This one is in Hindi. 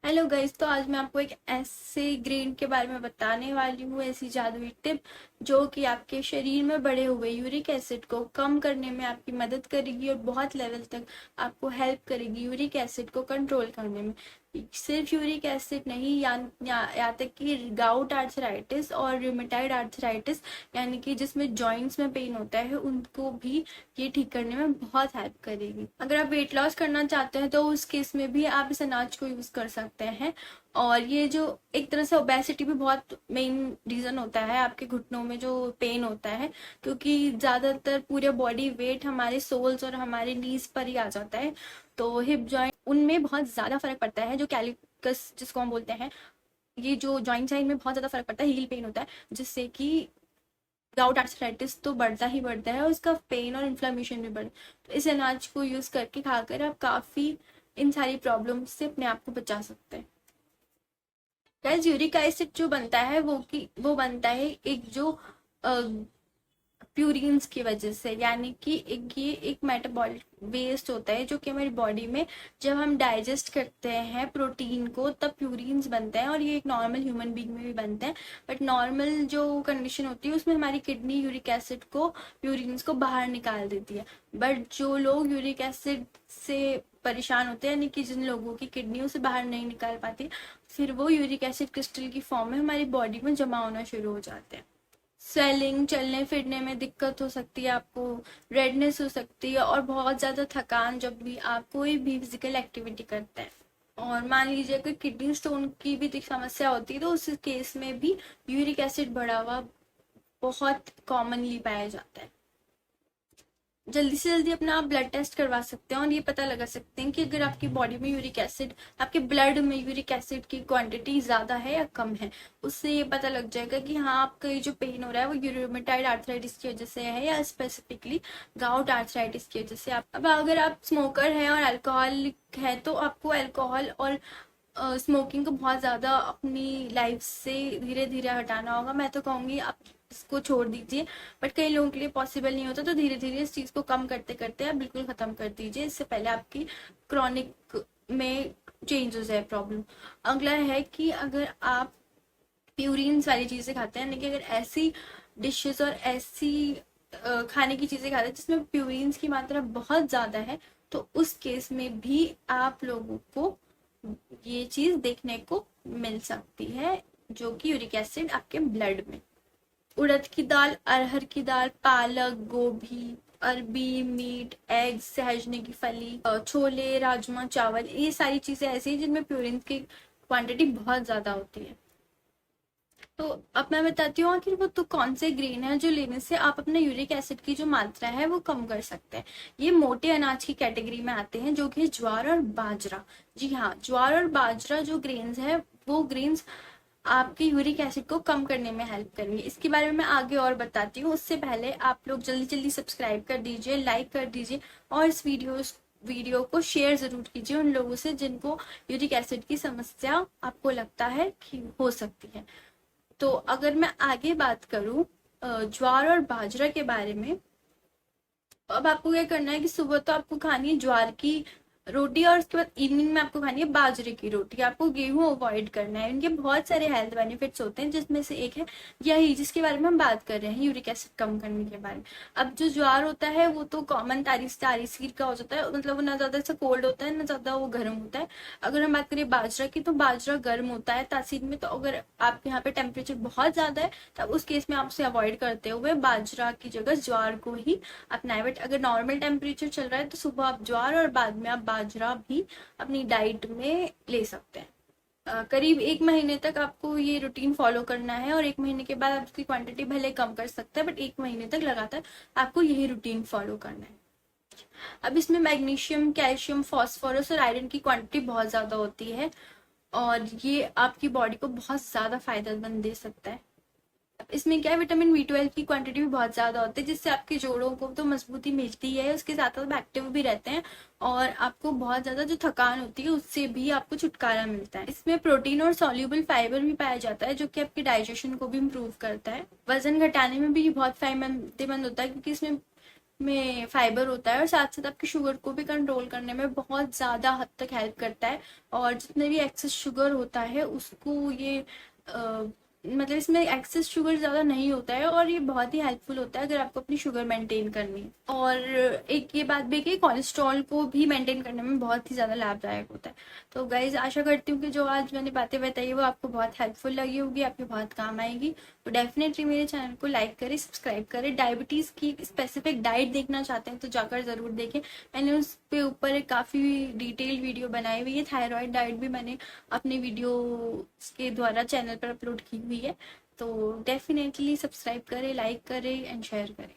हेलो गाइस, तो आज मैं आपको एक ऐसे ग्रेन के बारे में बताने वाली हूँ, ऐसी जादुई टिप जो कि आपके शरीर में बढ़े हुए यूरिक एसिड को कम करने में आपकी मदद करेगी और बहुत लेवल तक आपको हेल्प करेगी यूरिक एसिड को कंट्रोल करने में। सिर्फ यूरिक एसिड नहीं, यहाँ तक कि गाउट आर्थराइटिस और रूमेटाइड आर्थराइटिस यानी कि जिसमें जॉइंट्स में पेन होता है उनको भी ये ठीक करने में बहुत हेल्प करेगी। अगर आप वेट लॉस करना चाहते हैं तो उस केस में भी आप इस अनाज को यूज कर सकते हैं। और ये जो एक तरह से ओबेसिटी भी बहुत मेन रीजन होता है आपके घुटनों में जो पेन होता है, क्योंकि ज्यादातर पूरे बॉडी वेट हमारे सोल्स और हमारे नीज पर ही आ जाता है। तो हिप जॉइंट उनमें बहुत ज्यादा फर्क पड़ता है, जो कैलिकस जिसको हम बोलते हैं, ये जो जॉइंट साइड में बहुत ज्यादा फर्क पड़ता है, हील पेन होता है, जिससे कि गाउट आर्थराइटिस तो बढ़ता ही बढ़ता है और उसका पेन और इन्फ्लेमेशन भी बढ़ता है। तो इस अनाज को यूज करके खाकर आप काफी इन सारी प्रॉब्लम से अपने आप को बचा सकते हैं। गाइस, यूरिक एसिड जो बनता है वो बनता है एक जो प्यूरिन्स की वजह से, यानी कि ये एक मेटाबॉलिक वेस्ट होता है जो कि हमारी बॉडी में जब हम डाइजेस्ट करते हैं प्रोटीन को तब प्यूरिन्स बनते हैं, और ये एक नॉर्मल ह्यूमन बीइंग में भी बनते हैं। बट नॉर्मल जो कंडीशन होती है उसमें हमारी किडनी यूरिक एसिड को प्यूरिन्स को बाहर निकाल देती है। बट जो लोग यूरिक एसिड से परेशान होते हैं, यानी कि जिन लोगों की किडनी उसे बाहर नहीं निकाल पाती, फिर वो यूरिक एसिड क्रिस्टल की फॉर्म में हमारी बॉडी में जमा होना शुरू हो जाते हैं। स्वेलिंग, चलने फिरने में दिक्कत हो सकती है आपको, रेडनेस हो सकती है और बहुत ज्यादा थकान जब भी आप कोई भी फिजिकल एक्टिविटी करते हैं। और मान लीजिए अगर किडनी स्टोन की भी समस्या होती है तो उस केस में भी यूरिक एसिड बढ़ा हुआ बहुत कॉमनली पाया जाता है। जल्दी से जल्दी अपना आप ब्लड टेस्ट करवा सकते हैं और ये पता लगा सकते हैं कि अगर आपकी बॉडी में यूरिक एसिड, आपके ब्लड में यूरिक एसिड की क्वांटिटी ज्यादा है या कम है। उससे ये पता लग जाएगा कि हाँ, आपका ये जो पेन हो रहा है वो यूरोमेटाइड आर्थराइटिस की वजह से है या स्पेसिफिकली गाउट आर्थराइटिस की वजह से। अब अगर आप स्मोकर हैं और अल्कोहलिक है तो आपको अल्कोहल और स्मोकिंग को बहुत ज्यादा अपनी लाइफ से धीरे धीरे हटाना होगा। मैं तो कहूंगी आप इसको छोड़ दीजिए, बट कई लोगों के लिए पॉसिबल नहीं होता, तो धीरे धीरे इस चीज को कम करते करते आप बिल्कुल खत्म कर दीजिए, इससे पहले आपकी क्रॉनिक में चेंज हो जाए प्रॉब्लम। अगला है कि अगर आप प्यूरिन्स वाली चीजें खाते हैं, यानी कि अगर ऐसी डिशेस और ऐसी खाने की चीजें खाते हैं जिसमें प्यूरिन्स की मात्रा बहुत ज्यादा है, तो उस केस में भी आप लोगों को ये चीज देखने को मिल सकती है, जो कि यूरिक एसिड आपके ब्लड में। उड़द की दाल, अरहर की दाल, पालक, गोभी, अरबी, मीट, एग, सहजने की फली, छोले, राजमा चावल, ये सारी चीजें ऐसी हैं जिनमें प्यूरिन की क्वांटिटी बहुत ज्यादा होती है। तो अब मैं बताती हूँ आखिर वो तो कौन से ग्रेन है जो लेने से आप अपने यूरिक एसिड की जो मात्रा है वो कम कर सकते हैं। ये मोटे अनाज की कैटेगरी में आते हैं, जो कि ज्वार और बाजरा। जी हाँ, ज्वार और बाजरा जो ग्रेन्स है वो ग्रेन्स आपके यूरिक एसिड को कम करने में हेल्प करेंगे। इसके बारे में मैं आगे और बताती हूँ। उससे पहले आप लोग जल्दी जल्दी सब्सक्राइब कर दीजिए, लाइक कर दीजिए और इस वीडियो को शेयर जरूर कीजिए उन लोगों से जिनको यूरिक एसिड की समस्या आपको लगता है कि हो सकती है। तो अगर मैं आगे बात करूं ज्वार और बाजरा के बारे में, अब आपको क्या करना है कि सुबह तो आपको खानी है ज्वार की रोटी और उसके बाद इवनिंग में आपको खानी है बाजरे की रोटी। आपको गेहूं अवॉइड करना है। इनके बहुत सारे हेल्थ बेनिफिट्स होते हैं, जिसमें से एक है यही जिसके बारे में हम बात कर रहे हैं, यूरिक एसिड कम करने के बारे में। अब जो ज्वार होता है वो तो कॉमन तारीसीर का हो जाता है, मतलब वो ना ज्यादा ऐसा कोल्ड होता है ना ज्यादा वो गर्म होता है। अगर हम बात करें बाजरा की, तो बाजरा गर्म होता है तासीर में, तो अगर आपके यहाँ पे टेम्परेचर बहुत ज्यादा है तब उस केस में आप उसे अवॉइड करते हुए बाजरा की जगह ज्वार को ही अपनाए। बट अगर नॉर्मल टेम्परेचर चल रहा है तो सुबह आप ज्वार और बाद में आप बाजरा भी अपनी डाइट में ले सकते हैं। करीब 1 महीने तक आपको ये रूटीन फॉलो करना है और 1 महीने के बाद आप उसकी क्वांटिटी भले कम कर सकते हैं, बट 1 महीने तक लगातार आपको यही रूटीन फॉलो करना है। अब इसमें मैग्नीशियम, कैल्शियम, फास्फोरस और आयरन की क्वांटिटी बहुत ज्यादा होती है और ये आपकी बॉडी को बहुत ज्यादा फायदेमंद दे सकता है। इसमें क्या है, विटामिन B12 की क्वांटिटी भी बहुत ज्यादा होती है, जिससे आपके जोड़ों को तो मजबूती मिलती है, उसके साथ साथ एक्टिव भी रहते हैं और आपको बहुत ज्यादा जो थकान होती है उससे भी आपको छुटकारा मिलता है। इसमें प्रोटीन और सॉल्युबल फाइबर भी पाया जाता है, जो कि आपके डाइजेशन को भी इम्प्रूव करता है। वजन घटाने में भी बहुत फायदेमंद होता है, क्योंकि इसमें में फाइबर होता है और साथ साथ आपकी शुगर को भी कंट्रोल करने में बहुत ज़्यादा हद तक हेल्प करता है। और जितने भी एक्सेस शुगर होता है उसको ये मतलब इसमें एक्सेस शुगर ज़्यादा नहीं होता है और ये बहुत ही हेल्पफुल होता है अगर आपको अपनी शुगर मेंटेन करनी है। और एक ये बात भी कि कोलेस्ट्रॉल को भी मेंटेन करने में बहुत ही ज़्यादा लाभदायक होता है। तो गाइज आशा करती हूँ कि जो आज मैंने बातें बताई वो आपको बहुत हेल्पफुल लगी होगी, आपके बहुत काम आएगी। तो डेफिनेटली मेरे चैनल को लाइक करें, सब्सक्राइब करें। डायबिटीज़ की स्पेसिफिक डाइट देखना चाहते हैं तो जाकर ज़रूर देखें। मैंने उस पे ऊपर एक काफ़ी डिटेल वीडियो बनाई हुई है। थायराइड डाइट भी मैंने अपने वीडियो के द्वारा चैनल पर अपलोड की हुई है। तो डेफिनेटली सब्सक्राइब करें, लाइक करें एंड शेयर करें।